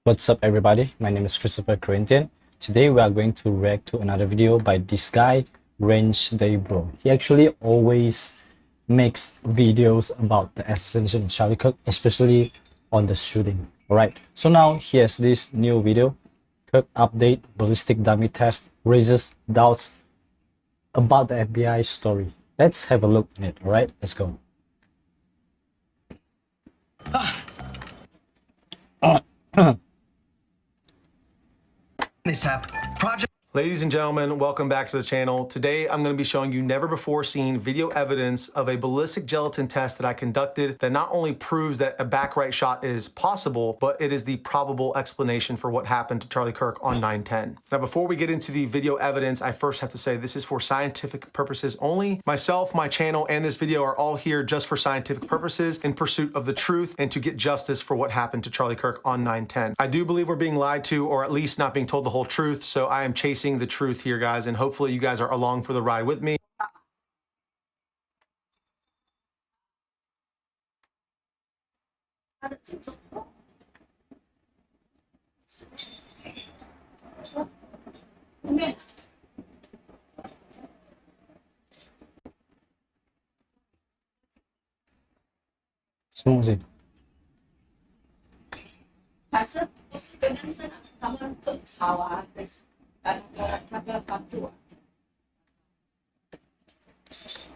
What's up everybody, my name is Corinthian. Today we are going to react to another video by this guy, Range Day Bro. He actually always makes videos about the assassination of Charlie Kirk, especially on the shooting. Alright, so now here's this new video. Kirk update, ballistic dummy test raises doubts about the FBI story. Let's have a look at it, alright? Let's go. This happened. Project. Ladies and gentlemen, welcome back to the channel. Today, I'm going to be showing you never before seen video evidence of a ballistic gelatin test that I conducted that not only proves that a back right shot is possible, but it is the probable explanation for what happened to Charlie Kirk on 9/10. Now, before we get into the video evidence, I first have to say this is for scientific purposes only. Myself, my channel, and this video are all here just for scientific purposes in pursuit of the truth and to get justice for what happened to Charlie Kirk on 9/10. I do believe we're being lied to, or at least not being told the whole truth, so I am chasing the truth here, guys, and hopefully you guys are along for the ride with me. Smoothie. 还是不是跟认识的，他们更吵啊，还是他不要帮助啊。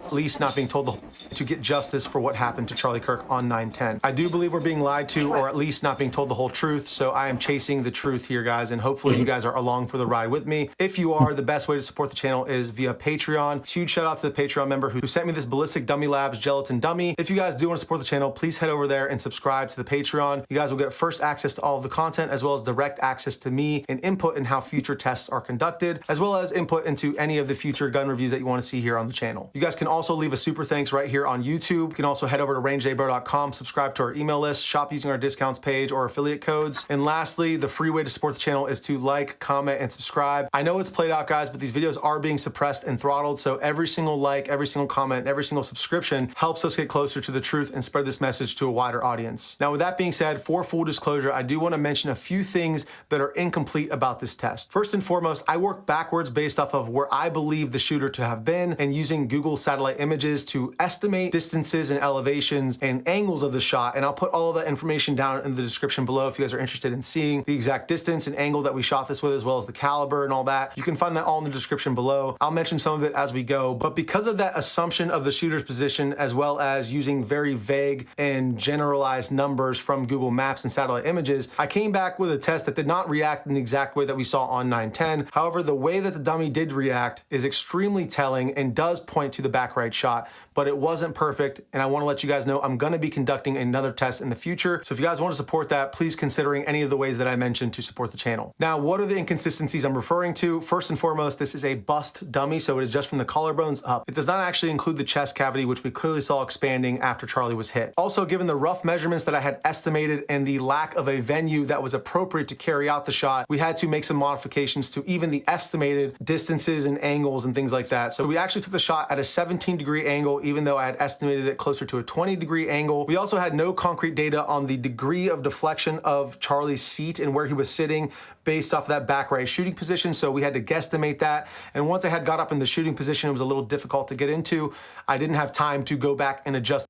At least not being told to get justice for what happened to Charlie Kirk on 9/10. I do believe we're being lied to, or at least not being told the whole truth, so I am chasing the truth here, guys, and hopefully you guys are along for the ride with me. If you are, the best way to support the channel is via Patreon. Huge shout out to the Patreon member who sent me this Ballistic Dummy Labs gelatin dummy. If you guys do want to support the channel, please head over there and subscribe to the Patreon. You guys will get first access to all of the content, as well as direct access to me and input in how future tests are conducted, as well as input into any of the future gun reviews that you want to see here on the channel. You guys can also leave a super thanks right here on YouTube. You can also head over to rangedaybro.com, subscribe to our email list, shop using our discounts page or affiliate codes. And lastly, the free way to support the channel is to like, comment, and subscribe. I know it's played out, guys, but these videos are being suppressed and throttled, so every single like, every single comment, every single subscription helps us get closer to the truth and spread this message to a wider audience. Now, with that being said, for full disclosure, I do want to mention a few things that are incomplete about this test. First and foremost, I work backwards based off of where I believe the shooter to have been and using Google satellite images to estimate distances and elevations and angles of the shot, and I'll put all of that information down in the description below if you guys are interested in seeing the exact distance and angle that we shot this with, as well as the caliber and all that. You can find that all in the description below. I'll mention some of it as we go, but because of that assumption of the shooter's position, as well as using very vague and generalized numbers from Google Maps and satellite images, I came back with a test that did not react in the exact way that we saw on 9/10. However, the way that the dummy did react is extremely telling and does point to the back right shot, but it wasn't perfect, and I want to let you guys know I'm going to be conducting another test in the future. So if you guys want to support that, please considering any of the ways that I mentioned to support the channel. Now, what are the inconsistencies I'm referring to? First and foremost, this is a bust dummy, so it is just from the collarbones up. It does not actually include the chest cavity, which we clearly saw expanding after Charlie was hit. Also, given the rough measurements that I had estimated and the lack of a venue that was appropriate to carry out the shot, we had to make some modifications to even the estimated distances and angles and things like that. So we actually took the shot at a 17-degree angle, even though I had estimated it closer to a 20-degree angle. We also had no concrete data on the degree of deflection of Charlie's seat and where he was sitting based off that back right shooting position, so we had to guesstimate that. And once I had got up in the shooting position, it was a little difficult to get into. I didn't have time to go back and adjust.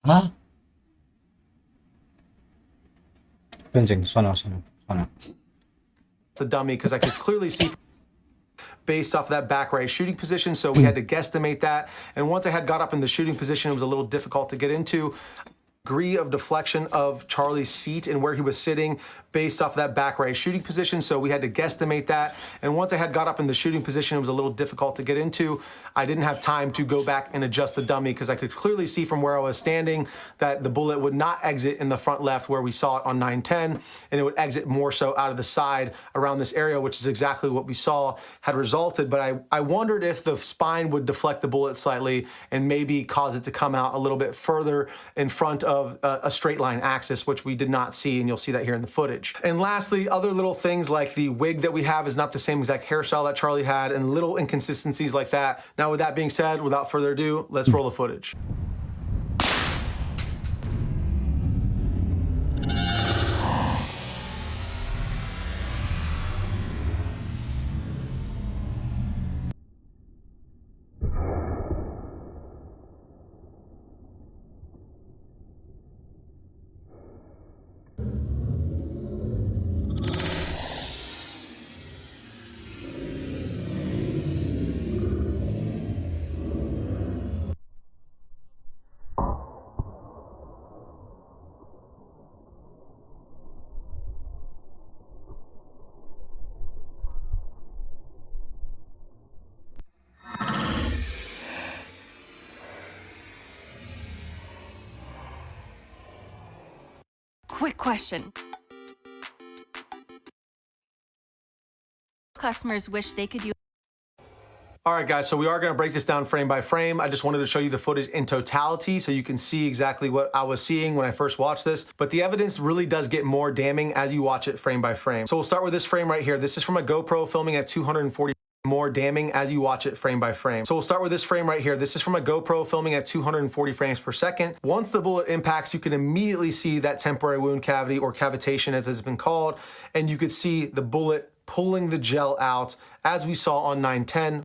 Huh? The dummy, because I could clearly see based off that back right shooting position, so we had to guesstimate that. And once I had got up in the shooting position, it was a little difficult to get into. Degree of deflection of Charlie's seat and where he was sitting based off that back right shooting position, so we had to guesstimate that. And once I had got up in the shooting position, it was a little difficult to get into. I didn't have time to go back and adjust the dummy because I could clearly see from where I was standing that the bullet would not exit in the front left where we saw it on 9/10, and it would exit more so out of the side around this area, which is exactly what we saw had resulted. But I wondered if the spine would deflect the bullet slightly and maybe cause it to come out a little bit further in front of a straight line axis, which we did not see, and you'll see that here in the footage. And lastly, other little things like the wig that we have is not the same exact hairstyle that Charlie had, and little inconsistencies like that. Now, with that being said, without further ado, let's roll the footage. Quick question. Customers wish they could use. All right, guys, so we are gonna break this down frame by frame. I just wanted to show you the footage in totality so you can see exactly what I was seeing when I first watched this. But the evidence really does get more damning as you watch it frame by frame. So we'll start with this frame right here. This is from a GoPro filming at 240. More damning as you watch it frame by frame. So we'll start with this frame right here. This is from a GoPro filming at 240 frames per second. Once the bullet impacts, you can immediately see that temporary wound cavity, or cavitation as it's been called, and you could see the bullet pulling the gel out as we saw on 910.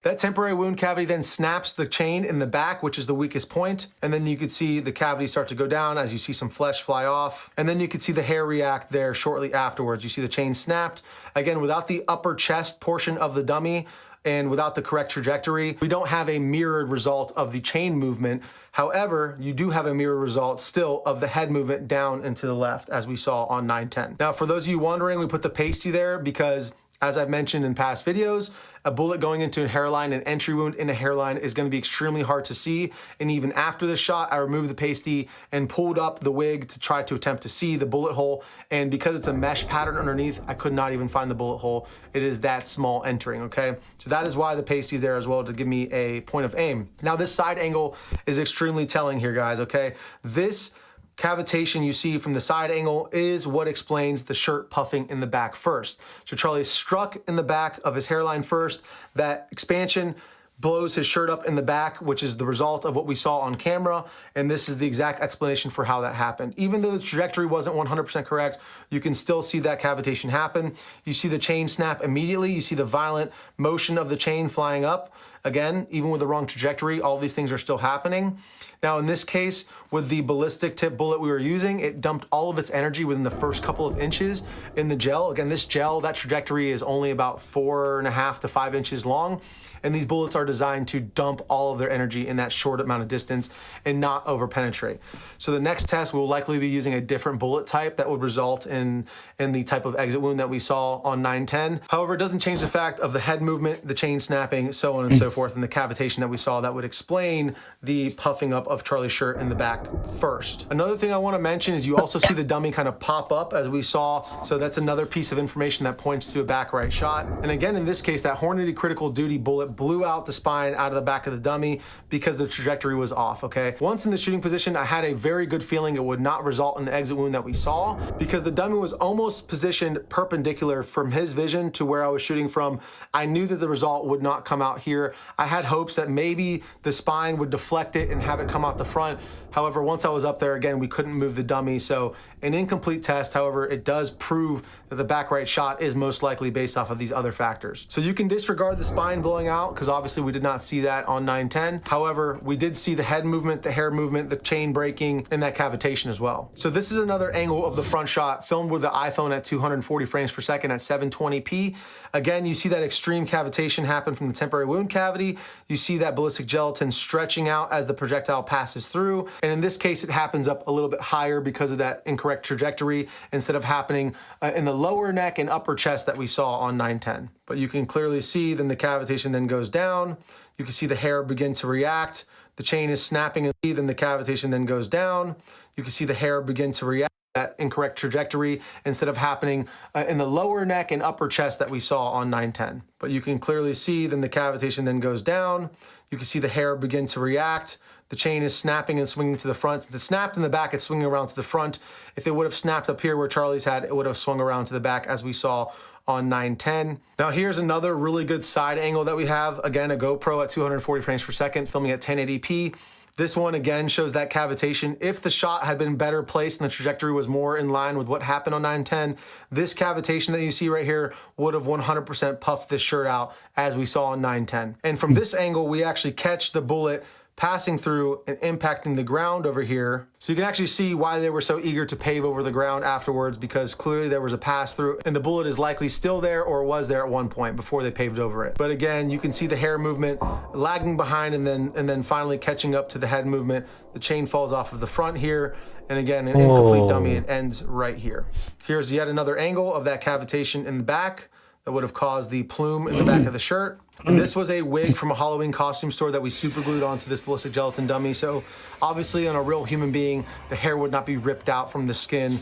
That temporary wound cavity then snaps the chain in the back, which is the weakest point, and then you could see the cavity start to go down as you see some flesh fly off, and then you could see the hair react there shortly afterwards. You see the chain snapped. Again, without the upper chest portion of the dummy and without the correct trajectory, we don't have a mirrored result of the chain movement. However, you do have a mirror result still of the head movement down and to the left, as we saw on 910. Now, for those of you wondering, we put the pasty there because, as I've mentioned in past videos, a bullet going into a hairline, an entry wound in a hairline, is gonna be extremely hard to see. And even after the shot, I removed the pasty and pulled up the wig to try to attempt to see the bullet hole. And because it's a mesh pattern underneath, I could not even find the bullet hole. It is that small entering, okay? So that is why the pasty is there as well, to give me a point of aim. Now, this side angle is extremely telling here, guys, okay? This cavitation you see from the side angle is what explains the shirt puffing in the back first. So Charlie struck in the back of his hairline first. That expansion blows his shirt up in the back, which is the result of what we saw on camera. And this is the exact explanation for how that happened. Even though the trajectory wasn't 100% correct, you can still see that cavitation happen. You see the chain snap immediately. You see the violent motion of the chain flying up. Again, even with the wrong trajectory, all these things are still happening. Now, in this case, with the ballistic tip bullet we were using, it dumped all of its energy within the first couple of inches in the gel. Again, this gel, that trajectory is only about 4.5 to 5 inches long. And these bullets are designed to dump all of their energy in that short amount of distance and not over penetrate. So the next test, we'll likely be using a different bullet type that would result in the type of exit wound that we saw on 910. However, it doesn't change the fact of the head movement, the chain snapping, so on and so forth, and the cavitation that we saw that would explain the puffing up of Charlie's shirt in the back first. Another thing I want to mention is you also see the dummy kind of pop up as we saw. So that's another piece of information that points to a back right shot. And again, in this case, that Hornady critical duty bullet blew out the spine out of the back of the dummy because the trajectory was off, okay? Once in the shooting position, I had a very good feeling it would not result in the exit wound that we saw because the dummy was almost positioned perpendicular from his vision to where I was shooting from. I knew that the result would not come out here. I had hopes that maybe the spine would deflect it and have it come out the front. However, once I was up there, again, we couldn't move the dummy. So an incomplete test, however, it does prove that the back right shot is most likely based off of these other factors. So you can disregard the spine blowing out because obviously we did not see that on 910. However, we did see the head movement, the hair movement, the chain breaking, and that cavitation as well. So this is another angle of the front shot filmed with the iPhone at 240 frames per second at 720p. Again, you see that extreme cavitation happen from the temporary wound cavity. You see that ballistic gelatin stretching out as the projectile passes through. And in this case, it happens up a little bit higher because of that incorrect trajectory instead of happening in the lower neck and upper chest that we saw on 910. But you can clearly see then the cavitation then goes down. You can see the hair begin to react. The chain is snapping and then the cavitation then goes down. You can see the hair begin to react. That incorrect trajectory instead of happening in the lower neck and upper chest that we saw on 910. But you can clearly see then the cavitation then goes down. You can see the hair begin to react. The chain is snapping and swinging to the front. Since it snapped in the back, it's swinging around to the front. If it would have snapped up here where Charlie's had, it would have swung around to the back as we saw on 910. Now here's another really good side angle that we have. Again, a GoPro at 240 frames per second, filming at 1080p. This one again shows that cavitation. If the shot had been better placed and the trajectory was more in line with what happened on 910, this cavitation that you see right here would have 100% puffed this shirt out as we saw on 910. And from this angle, we actually catch the bullet passing through and impacting the ground over here. So you can actually see why they were so eager to pave over the ground afterwards, because clearly there was a pass through and the bullet is likely still there or was there at one point before they paved over it. But again, you can see the hair movement lagging behind and then finally catching up to the head movement. The chain falls off of the front here. And again, an incomplete dummy, it ends right here. Here's yet another angle of that cavitation in the back. that would have caused the plume in the back of the shirt. And this was a wig from a Halloween costume store that we super glued onto this ballistic gelatin dummy. So obviously on a real human being, the hair would not be ripped out from the skin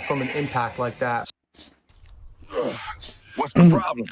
from an impact like that. What's the problem?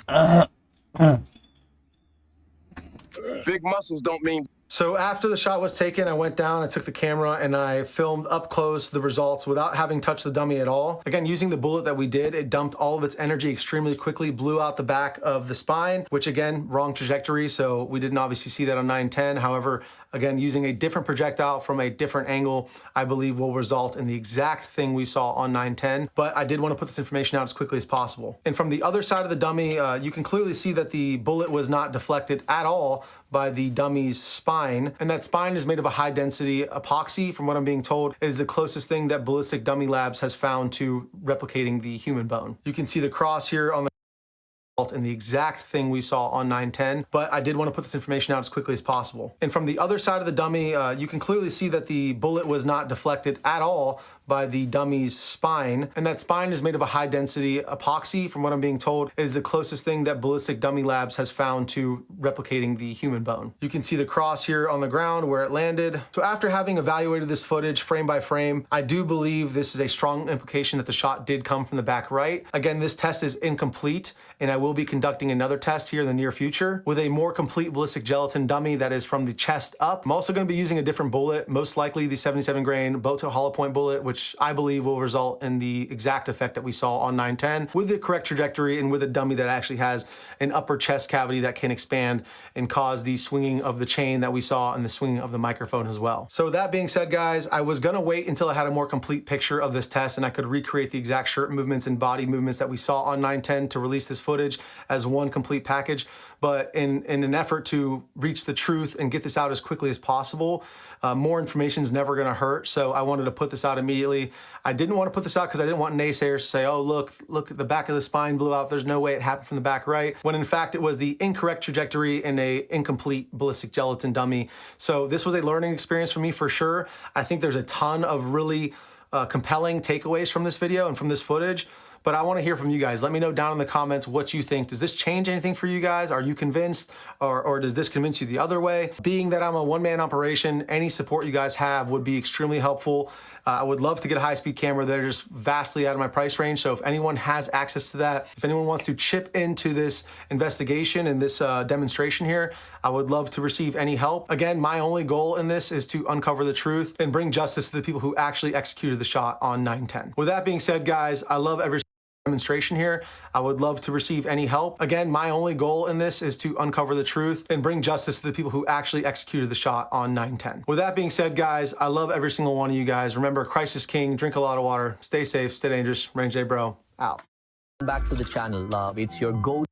Big muscles don't mean. So after the shot was taken, I went down, I took the camera, and I filmed up close the results without having touched the dummy at all. Again, using the bullet that we did, it dumped all of its energy extremely quickly, blew out the back of the spine, which again, wrong trajectory, so we didn't obviously see that on 910. However, again, using a different projectile from a different angle, I believe will result in the exact thing we saw on 910, but I did want to put this information out as quickly as possible. And from the other side of the dummy, you can clearly see that the bullet was not deflected at all by the dummy's spine, and that spine is made of a high density epoxy. From what I'm being told, is the closest thing that Ballistic Dummy Labs has found to replicating the human bone. You can see the cross here on the and the exact thing we saw on 910, but I did want to put this information out as quickly as possible. And from the other side of the dummy, you can clearly see that the bullet was not deflected at all by the dummy's spine, and that spine is made of a high density epoxy. From what I'm being told, is the closest thing that Ballistic Dummy Labs has found to replicating the human bone. You can see the cross here on the ground where it landed. So after having evaluated this footage frame by frame, I do believe this is a strong implication that the shot did come from the back right. Again, this test is incomplete, and I will be conducting another test here in the near future with a more complete ballistic gelatin dummy that is from the chest up. I'm also going to be using a different bullet, most likely the 77 grain boat to hollow point bullet, which I believe will result in the exact effect that we saw on 910 with the correct trajectory and with a dummy that actually has an upper chest cavity that can expand and cause the swinging of the chain that we saw and the swinging of the microphone as well. So that being said, guys, I was gonna wait until I had a more complete picture of this test and I could recreate the exact shirt movements and body movements that we saw on 910 to release this footage as one complete package. But in an effort to reach the truth and get this out as quickly as possible, more information is never going to hurt. So I wanted to put this out immediately. I didn't want to put this out because I didn't want naysayers to say, oh, look, the back of the spine blew out. There's no way it happened from the back right. When in fact, it was the incorrect trajectory in a incomplete ballistic gelatin dummy. So this was a learning experience for me for sure. I think there's a ton of really compelling takeaways from this video and from this footage. But I want to hear from you guys. Let me know down in the comments what you think. Does this change anything for you guys? Are you convinced, or does this convince you the other way? Being that I'm a one-man operation, any support you guys have would be extremely helpful. I would love to get a high-speed camera. They're just vastly out of my price range. So if anyone has access to that, if anyone wants to chip into this investigation and this demonstration here, I would love to receive any help. Again, my only goal in this is to uncover the truth and bring justice to the people who actually executed the shot on 910. With that being said, guys, I love every demonstration here. I would love to receive any help. Again, my only goal in this is to uncover the truth and bring justice to the people who actually executed the shot on 910. With that being said, guys, I love every single one of you guys. Remember, Christ is king, drink a lot of water, stay safe, stay dangerous. Range J Bro, out. Back to the channel. It's your go.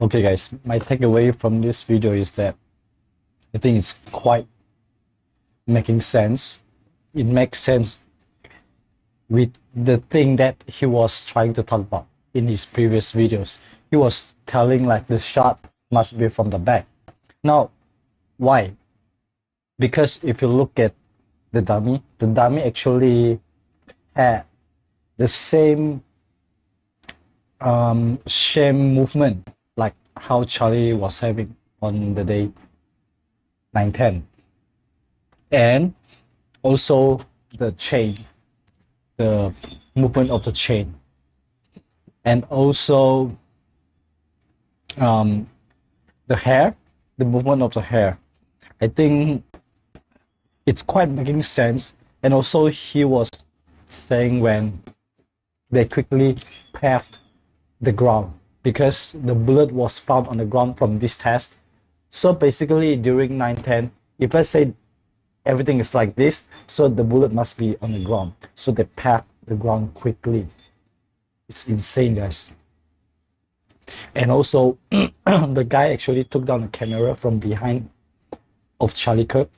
Okay guys, my takeaway from this video is that I think it's quite making sense. It makes sense with the thing that he was trying to talk about in his previous videos. He was telling like the shot must be from the back. Now, why? Because if you look at the dummy actually had the same shame movement like how Charlie was having on the day 910. And also the chain, the movement of the chain, and also the hair, the movement of the hair. I think it's quite making sense. And also he was saying when they quickly paved the ground because the bullet was found on the ground from this test. So basically during 910, if I say everything is like this, so the bullet must be on the ground. So they paved the ground quickly. It's insane, guys. And also, the guy actually took down the camera from behind of Charlie Kirk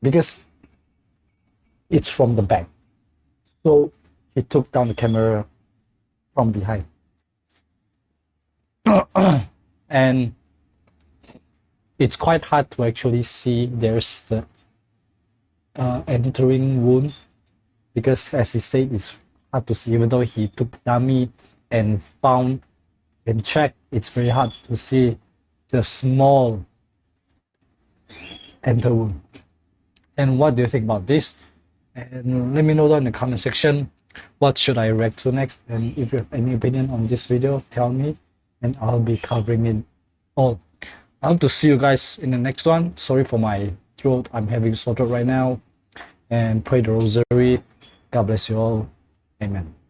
because it's from the back. So he took down the camera from behind. And it's quite hard to actually see there's the entering wound because as he said, it's hard to see. Even though he took the dummy and found and checked, it's very hard to see the small enter wound. And what do you think about this? And let me know down in the comment section what should I react to next. And if you have any opinion on this video, tell me and I'll be covering it all. I hope to see you guys in the next one. Sorry for my throat, I'm having sore throat right now. And pray the rosary. God bless you all. Amen.